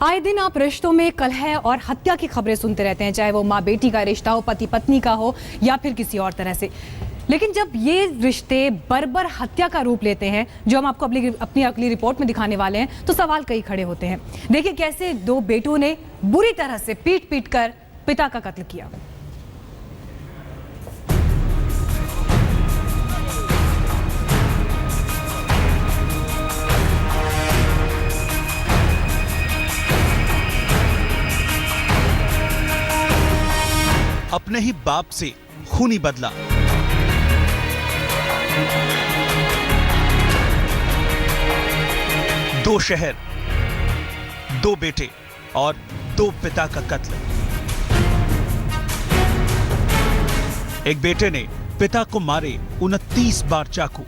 आए दिन आप रिश्तों में कलह और हत्या की खबरें सुनते रहते हैं, चाहे वो माँ बेटी का रिश्ता हो, पति पत्नी का हो या फिर किसी और तरह से। लेकिन जब ये रिश्ते बर्बर हत्या का रूप लेते हैं, जो हम आपको अपनी अगली रिपोर्ट में दिखाने वाले हैं, तो सवाल कई खड़े होते हैं। देखिए कैसे दो बेटों ने बुरी तरह से पीट पीट कर पिता का कत्ल किया। अपने ही बाप से खूनी बदला। दो शहर, दो बेटे और दो पिता का कत्ल। एक बेटे ने पिता को मारे 29 बार चाकू।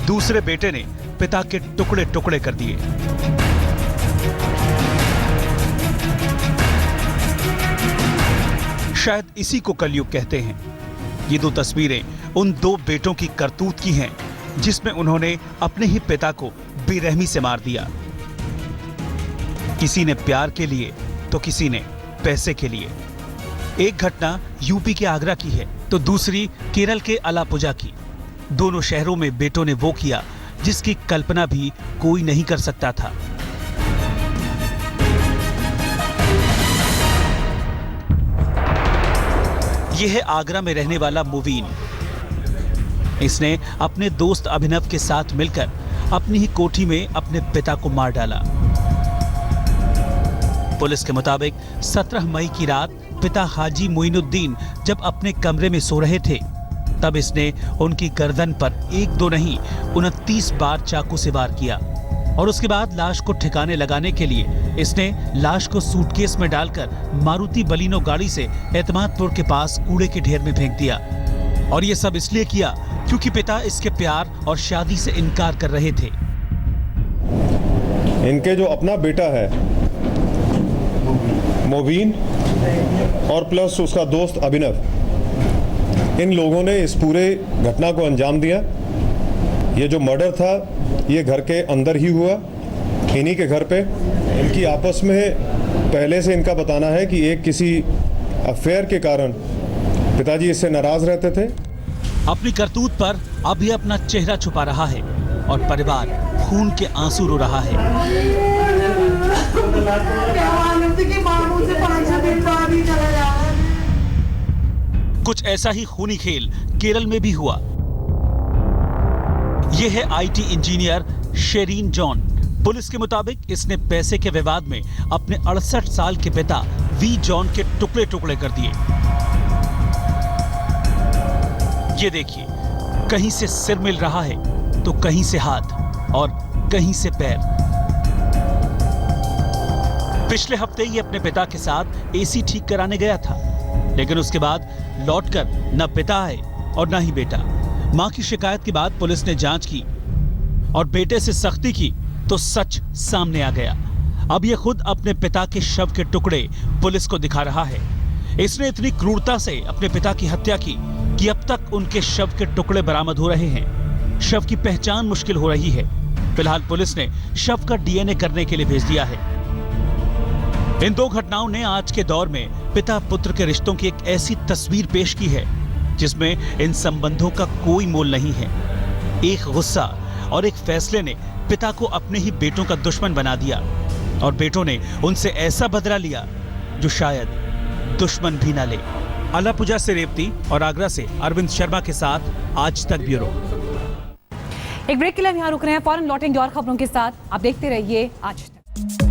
दूसरे बेटे ने पिता के टुकड़े टुकड़े कर दिए। शायद इसी को कलयुग कहते हैं। ये दो तस्वीरें उन दो बेटों की करतूत की हैं, जिसमें उन्होंने अपने ही पिता को बेरहमी से मार दिया। किसी ने प्यार के लिए तो किसी ने पैसे के लिए। एक घटना यूपी के आगरा की है तो दूसरी केरल के अलापुझा की। दोनों शहरों में बेटों ने वो किया जिसकी कल्पना भी कोई नहीं कर सकता था। यह है आगरा में रहने वाला मुवीन। इसने अपने दोस्त अभिनव के साथ मिलकर अपनी ही कोठी में अपने पिता को मार डाला। पुलिस के मुताबिक 17 मई की रात पिता हाजी मोइनुद्दीन जब अपने कमरे में सो रहे थे, तब इसने उनकी गर्दन पर एक दो नहीं 29 बार चाकू से वार किया और उसके बाद लाश को ठिकाने लगाने के लिए इसने लाश को सूटकेस में डालकर मारुति बलिनो गाड़ी से एतमादपुर के पास कूड़े के ढेर में फेंक दिया। और ये सब इसलिए किया क्योंकि पिता इसके प्यार और शादी से इनकार कर रहे थे। इनके जो अपना बेटा है मोबीन और प्लस उसका दोस्त अभिनव, इन लोगों ने इस पूरे घटना को अंजाम दिया। ये जो मर्डर था ये घर के अंदर ही हुआ, इन्हीं के घर पे। इनकी आपस में पहले से इनका बताना है कि एक किसी अफेयर के कारण पिताजी इससे नाराज रहते थे। अपनी करतूत पर अब ये अपना चेहरा छुपा रहा है और परिवार खून के आंसू रो रहा है। कुछ ऐसा ही खूनी खेल केरल में भी हुआ। यह है IT engineer Sherin John. Police के मुताबिक इसने पैसे के विवाद में अपने 68 साल के पिता वी जॉन के टुकड़े टुकड़े कर दिए। ये देखिए, कहीं से सिर मिल रहा है तो कहीं से हाथ और कहीं से पैर। पिछले हफ्ते ये अपने पिता के साथ एसी ठीक कराने गया था, लेकिन उसके बाद लौटकर न पिता आए और न ही बेटा। मां की शिकायत के बाद पुलिस ने जांच की और बेटे से सख्ती की तो सच सामने आ गया। अब ये खुद अपने पिता के शव के टुकड़े पुलिस को दिखा रहा है। इसने इतनी क्रूरता से अपने पिता की हत्या की कि अब तक उनके शव के टुकड़े बरामद हो रहे हैं। शव की पहचान मुश्किल हो रही है। फिलहाल पुलिस ने शव का डीएनए करने के लिए भेज दिया है। इन दो घटनाओं ने आज के दौर में पिता पुत्र के रिश्तों की एक ऐसी तस्वीर पेश की है जिसमें इन संबंधों का कोई मोल नहीं है। एक गुस्सा और एक फैसले ने पिता को अपने ही बेटों का दुश्मन बना दिया और बेटों ने उनसे ऐसा बदला लिया जो शायद दुश्मन भी ना ले। अलापुझा से रेवती और आगरा से अरविंद शर्मा के साथ आज तक ब्यूरो। एक ब्रेक के लिए हम यहाँ रुक रहे हैं, फौरन लौटेंगे और खबरों के साथ। आप देखते रहिए आज तक।